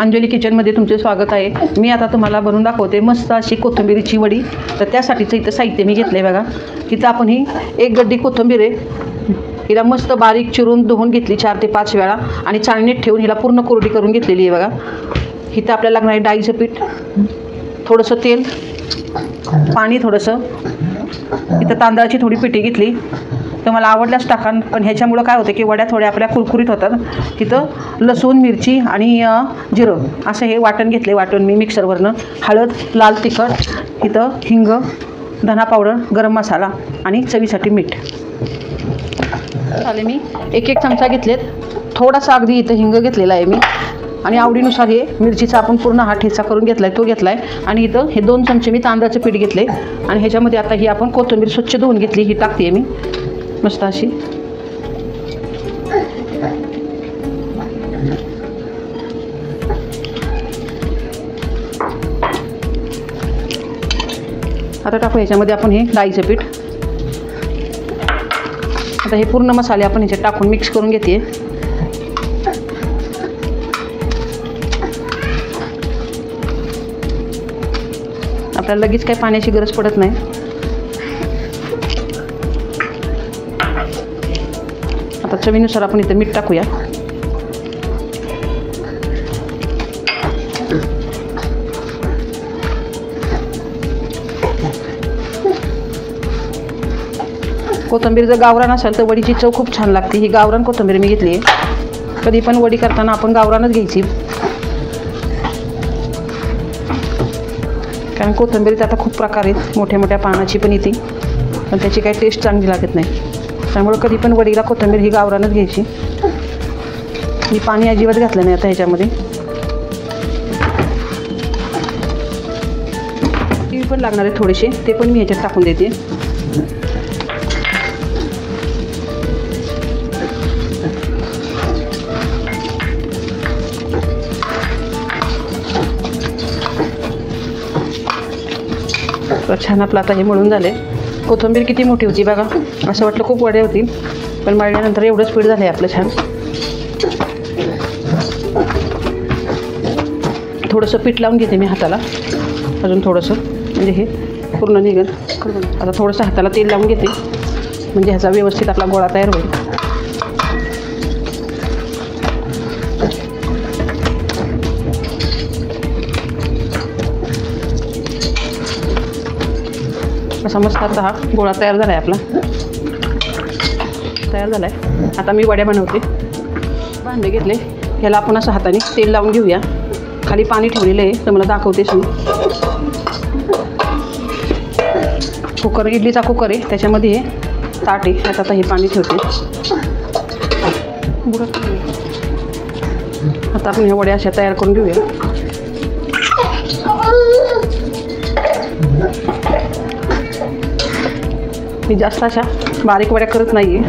अंजली किचनमध्ये तुमचे स्वागत आहे। मी आता तुम्हाला बनवून दाखवते मस्त अशी कोथिंबीरची वडी। तर त्यासाठीचं इथं साहित्य मी घेतलं आहे बघा। इथं आपण ही एक गड्डी कोथिंबीर आहे, हिला मस्त बारीक चिरून धुवून घेतली 4 ते 5 वेळा आणि चाळणीत ठेवून हिला पूर्ण कोरडी करून घेतलेली आहे बघा। इथं आपल्याला लागणार आहे डाळीचं पीठ, थोडंसं तेल, पाणी थोडंसं, इथं तांदळाची थोडी पिठी घेतली, तुम्हाला आवडल्यास टाका, पण ह्याच्यामुळं काय होतं की वड्या थोड्या आपल्या कुरकुरीत होतात। तिथं लसूण, मिरची आणि जिरं असं हे वाटण घेतले, वाटण मी मिक्सरवरनं, हळद, लाल तिखट, इथं हिंग, धना पावडर, गरम मसाला आणि चवीसाठी मीठ झाले। मी 1 चमचा घेतलेत, थोडासा अगदी इथं हिंग घेतलेला आहे मी, आणि आवडीनुसार हे मिरचीचा आपण पूर्ण हा ठेचा करून घेतला आहे तो घेतला आहे, आणि इथं हे 2 चमचे मी तांदळाचं पीठ घेतले, आणि ह्याच्यामध्ये आता ही आपण कोथिंबीर स्वच्छ धुवून घेतली ही टाकते मी मस्त अशी। आता टाकू ह्याच्यामध्ये आपण हे डाळीचं पीठ। आता हे पूर्ण मसाले आपण ह्याच्यात टाकून मिक्स करून घेते। आपल्याला लगेच काही पाण्याची गरज पडत नाही। आता चवीनुसार आपण इथं मीठ टाकूया। कोथिंबीर जर गावरान असेल तर वडीची चव खूप छान लागते। ही गावरान कोथिंबीर मी घेतली आहे। कधी पण वडी करताना आपण गावरानच घ्यायची, कारण कोथिंबीरीत आता खूप प्रकार आहेत, मोठ्या मोठ्या पानाची पण येते, पण त्याची काही टेस्ट चांगली लागत नाही। त्यामुळे कधी पण वडीला कोथिंबीर ही गावरानच घ्यायची। मी पाणी अजिबात घातलं नाही आता ह्याच्यामध्ये। ती पण लागणार आहे थोडेसे, ते पण मी ह्याच्यात टाकून देते। छान आपलं आता हे मळून झाले। कोथिंबीर किती मोठी होती बघा, असं वाटलं खूप वड्या होतील, पण मळल्यानंतर एवढंच पीठ झालं आहे आपलं छान। थोडंसं पीठ लावून घेते मी हाताला, अजून थोडंसं, म्हणजे हे पूर्ण निघेल। आता थोडंसं हाताला तेल लावून घेते, म्हणजे ह्याचा व्यवस्थित आपला गोळा तयार होईल। असा मस्त आता हा गोळा तयार झाला आहे आपला, तयार झाला आहे। आता मी वड्या बनवते। भांडे घेतले, ह्याला आपण असं हाताने तेल लावून घेऊया। खाली पाणी ठेवलेलं आहे, तर मला दाखवतेच मी। कुकर, इडलीचा कुकर आहे, त्याच्यामध्ये हे ताट आहे, आता हे पाणी ठेवते। आता आपण ह्या वड्या अशा तयार करून घेऊया। मी जास्त अशा बारीक वड्या करत नाही आहे,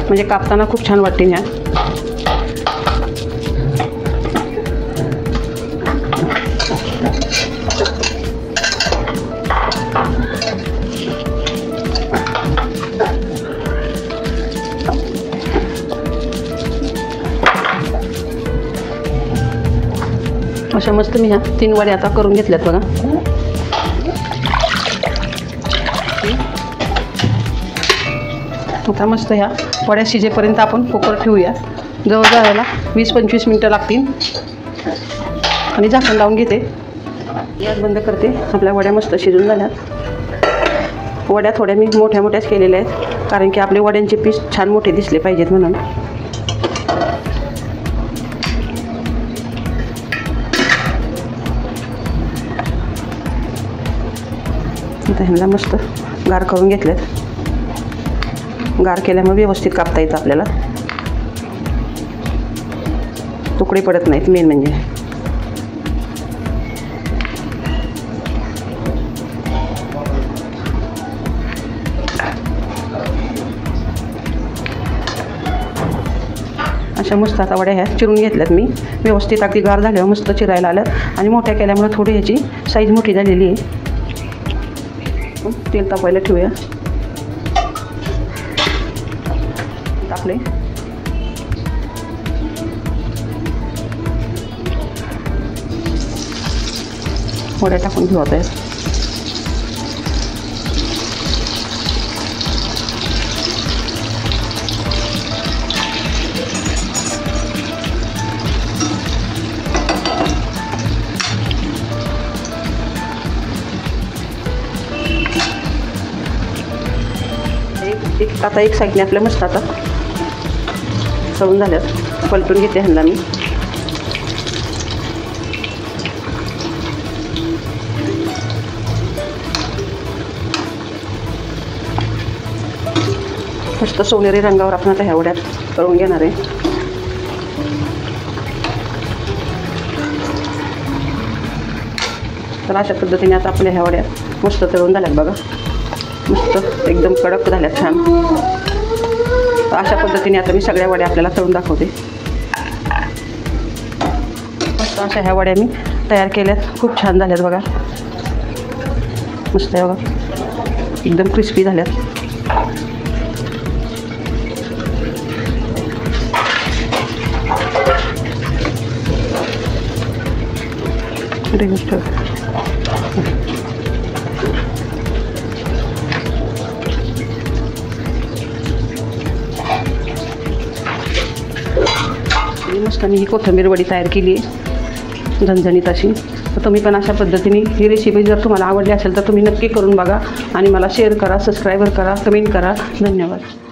म्हणजे कापताना खूप छान वाटते ह्या। अशा मस्त मी ह्या 3 वड्या आता करून घेतल्यात बघा। आता मस्त ह्या वड्या शिजेपर्यंत आपण कुकर ठेवूया। जवळजवळ याला 20-25 मिनटं लागतील, आणि झाकण लावून घेते, गॅस बंद करते। आपल्या वड्या मस्त शिजून झाल्यात। वड्या थोड्या मी मोठ्या मोठ्याच केलेल्या आहेत, कारण की आपले वड्यांचे पीस छान मोठे दिसले पाहिजेत म्हणून। आता ह्यांना मस्त गार करून घेतलेत। गार केल्यामुळे व्यवस्थित कापता येतं आपल्याला, तुकडे पडत नाहीत मेन म्हणजे। अशा मस्त आता वड्या ह्या चिरून घेतल्यात मी व्यवस्थित, अगदी गार झाल्यावर मस्त चिरायला आल्यात, आणि मोठ्या केल्यामुळे थोडी ह्याची साईज मोठी झालेली आहे। तेल तापायला ठेवूया। टाकले, वड्या टाकून घेऊ आता. आता एक साईडने आपल्या मस्त आता तळून झाल्यात. पलटून घेते ह्यांना मी. मस्त सोनेरी रंगावर आपण आता ह्या वड्यात तळून घेणार आहे. तर अशा पद्धतीने आता आपल्या ह्या वड्या मस्त तळून झाल्यात बघा. मस्त एकदम कडक झाल्यात छान. तर अशा पद्धतीने आता मी सगळ्या वड्या आपल्याला तळून दाखवते. मस्त अशा ह्या वड्या मी तयार केल्यात. खूप छान झाल्यात बघा. मस्त आहे बघा. एकदम क्रिस्पी झाल्यात. मस्त मी ही कोथिंबीर वडी तयार केली आहे झणझणीत अशी. तर तुम्ही पण अशा पद्धतीने ही रेसिपी जर तुम्हाला आवडली असेल तर तुम्ही नक्की करून बघा आणि मला शेअर करा, सबस्क्राईब करा, कमेंट करा. धन्यवाद.